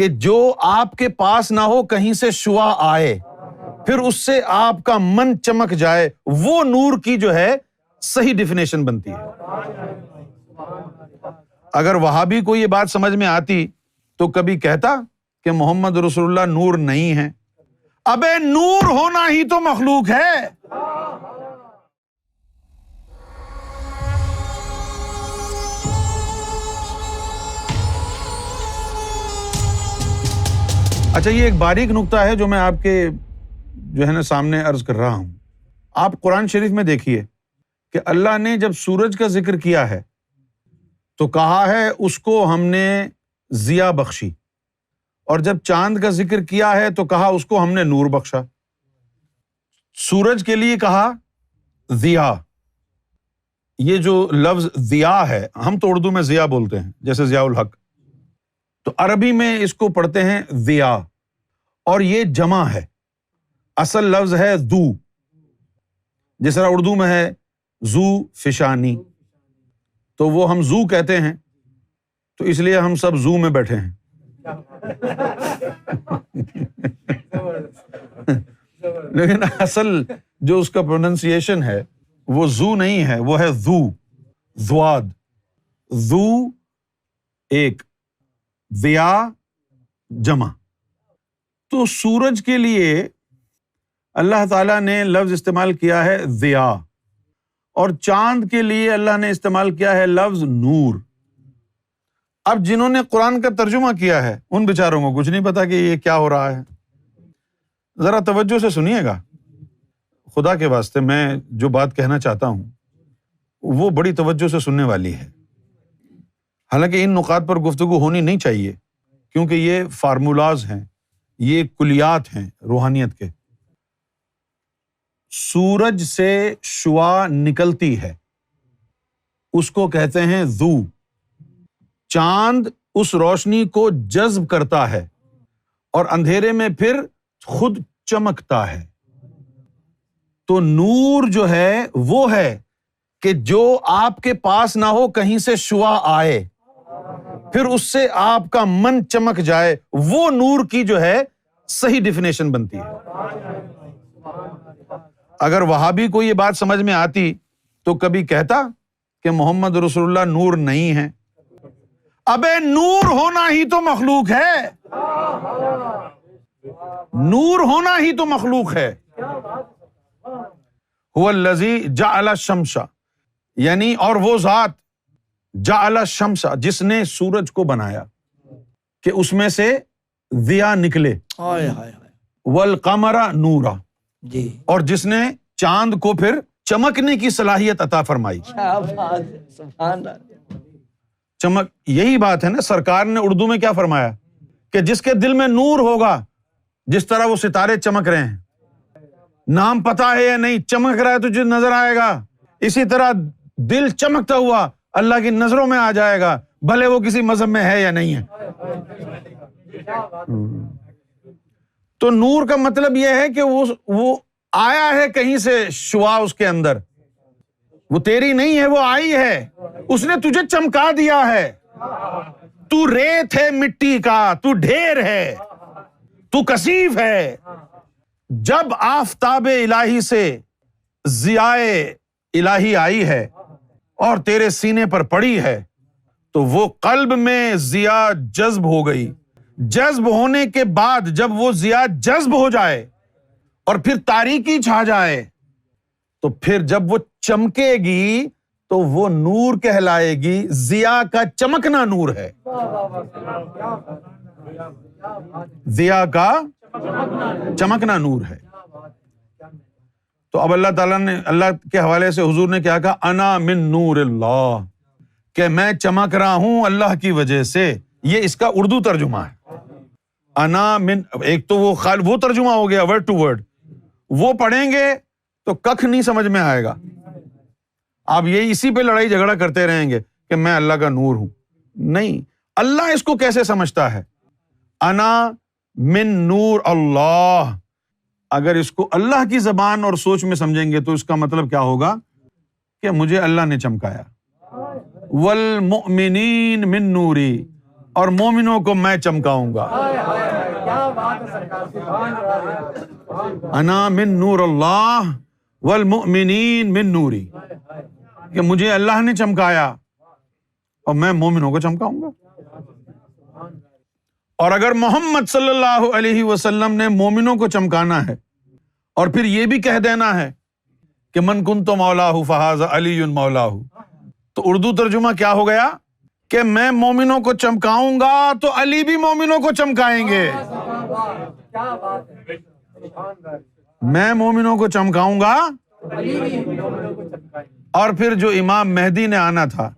کہ جو آپ کے پاس نہ ہو کہیں سے شعاع آئے پھر اس سے آپ کا من چمک جائے، وہ نور کی جو ہے صحیح ڈیفینیشن بنتی ہے۔ اگر وہابی کو یہ بات سمجھ میں آتی تو کبھی کہتا کہ محمد رسول اللہ نور نہیں ہے؟ ابے نور ہونا ہی تو مخلوق ہے۔ اچھا، یہ ایک باریک نقطہ ہے جو میں آپ کے جو ہے نا سامنے عرض کر رہا ہوں۔ آپ قرآن شریف میں دیکھیے کہ اللہ نے جب سورج کا ذکر کیا ہے تو کہا ہے اس کو ہم نے ضیا بخشی، اور جب چاند کا ذکر کیا ہے تو کہا اس کو ہم نے نور بخشا۔ سورج کے لیے کہا ضیا، یہ جو لفظ ضیا ہے ہم تو اردو میں ضیا بولتے ہیں، جیسے ضیاء الحق، تو عربی میں اس کو پڑھتے ہیں ضیا، اور یہ جمع ہے، اصل لفظ ہے ذو، جس طرح اردو میں ہے ذو فشانی، تو وہ ہم ذو کہتے ہیں تو اس لیے ہم سب ذو میں بیٹھے ہیں۔ لیکن اصل جو اس کا پروننسیشن ہے وہ ذو نہیں ہے، وہ ہے ذو، ذواد، ذو ایک، ضیا جمع۔ تو سورج کے لیے اللہ تعالیٰ نے لفظ استعمال کیا ہے ضیا، اور چاند کے لیے اللہ نے استعمال کیا ہے لفظ نور۔ اب جنہوں نے قرآن کا ترجمہ کیا ہے ان بیچاروں کو کچھ نہیں پتا کہ یہ کیا ہو رہا ہے۔ ذرا توجہ سے سنیے گا، خدا کے واسطے میں جو بات کہنا چاہتا ہوں وہ بڑی توجہ سے سننے والی ہے۔ حالانکہ ان نقاط پر گفتگو ہونی نہیں چاہیے کیونکہ یہ فارمولاز ہیں، یہ کلیات ہیں روحانیت کے۔ سورج سے شعاع نکلتی ہے، اس کو کہتے ہیں ضو۔ چاند اس روشنی کو جذب کرتا ہے اور اندھیرے میں پھر خود چمکتا ہے۔ تو نور جو ہے وہ ہے کہ جو آپ کے پاس نہ ہو کہیں سے شعاع آئے پھر اس سے آپ کا من چمک جائے، وہ نور کی جو ہے صحیح ڈیفینیشن بنتی ہے۔ اگر وہابی کو یہ بات سمجھ میں آتی تو کبھی کہتا کہ محمد رسول اللہ نور نہیں ہے؟ ابے نور ہونا ہی تو مخلوق ہے، نور ہونا ہی تو مخلوق ہے۔ هو الذی جعل الشمس، یعنی اور وہ ذات جعل الشمس جس نے سورج کو بنایا کہ اس میں سے ضیا نکلے، والقمر نورا، جی، اور جس نے چاند کو پھر چمکنے کی صلاحیت عطا فرمائی۔ کیا بات ہے، سبحان اللہ۔ چمک، یہی بات ہے نا، سرکار نے اردو میں کیا فرمایا کہ جس کے دل میں نور ہوگا، جس طرح وہ ستارے چمک رہے ہیں، نام پتا ہے یا نہیں، چمک رہا ہے تجھے نظر آئے گا، اسی طرح دل چمکتا ہوا اللہ کی نظروں میں آ جائے گا، بھلے وہ کسی مذہب میں ہے یا نہیں ہے۔ تو نور کا مطلب یہ ہے کہ وہ آیا ہے کہیں سے شعاع اس کے اندر، وہ تیری نہیں ہے، وہ آئی ہے، اس نے تجھے چمکا دیا ہے۔ تو ریت ہے مٹی کا، تو ڈھیر ہے، تو کثیف ہے۔ جب آفتاب الہی سے ضیاء الہی آئی ہے اور تیرے سینے پر پڑی ہے تو وہ قلب میں ضیا جذب ہو گئی۔ جذب ہونے کے بعد جب وہ ضیا جذب ہو جائے اور پھر تاریکی چھا جائے تو پھر جب وہ چمکے گی تو وہ نور کہلائے گی، ضیا کا چمکنا نور ہے، ضیا کا چمکنا نور ہے۔ تو اب اللہ تعالیٰ نے، اللہ کے حوالے سے حضور نے کیا کہا، انا من نور اللہ، کہ میں چمک رہا ہوں اللہ کی وجہ سے۔ یہ اس کا اردو ترجمہ ہے، انا من، ایک تو وہ ترجمہ ہو گیا ورڈ ٹو ورڈ، وہ پڑھیں گے تو ککھ نہیں سمجھ میں آئے گا، آپ یہ اسی پہ لڑائی جھگڑا کرتے رہیں گے کہ میں اللہ کا نور ہوں۔ نہیں، اللہ اس کو کیسے سمجھتا ہے؟ انا من نور اللہ، اگر اس کو اللہ کی زبان اور سوچ میں سمجھیں گے تو اس کا مطلب کیا ہوگا کہ مجھے اللہ نے چمکایا۔ والمؤمنین من نوری، اور مومنوں کو میں چمکاؤں گا. انا من نور اللہ والمؤمنین من نوری، کہ مجھے اللہ نے چمکایا اور میں مومنوں کو چمکاؤں گا. اور اگر محمد صلی اللہ علیہ وسلم نے مومنوں کو چمکانا ہے اور پھر یہ بھی کہہ دینا ہے کہ من کنت مولاہ فہذا علی مولاہ، تو اردو ترجمہ کیا ہو گیا کہ میں مومنوں کو چمکاؤں گا تو علی بھی مومنوں کو چمکائیں گے. میں مومنوں کو چمکاؤں گا اور پھر جو امام مہدی نے آنا تھا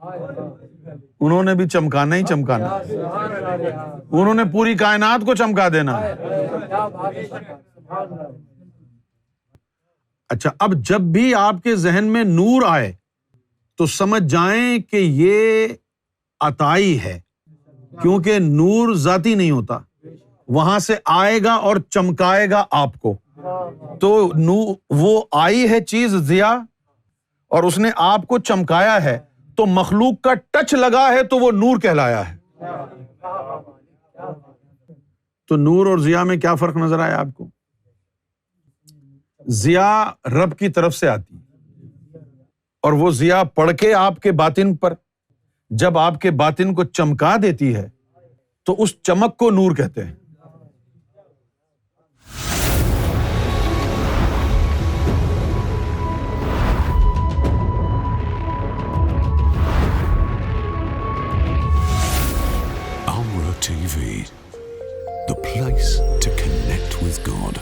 انہوں نے بھی چمکانا ہی چمکانا، انہوں نے پوری کائنات کو چمکا دینا. اچھا، اب جب بھی آپ کے ذہن میں نور آئے تو سمجھ جائیں کہ یہ عطائی ہے، کیونکہ نور ذاتی نہیں ہوتا، وہاں سے آئے گا اور چمکائے گا آپ کو. تو وہ آئی ہے چیز ضیا اور اس نے آپ کو چمکایا ہے، تو مخلوق کا ٹچ لگا ہے تو وہ نور کہلایا ہے. تو نور اور ضیا میں کیا فرق نظر آیا آپ کو؟ ضیا رب کی طرف سے آتی اور وہ ضیا پڑھ کے آپ کے باطن پر جب آپ کے باطن کو چمکا دیتی ہے تو اس چمک کو نور کہتے ہیں. Amra TV, the place to connect with God.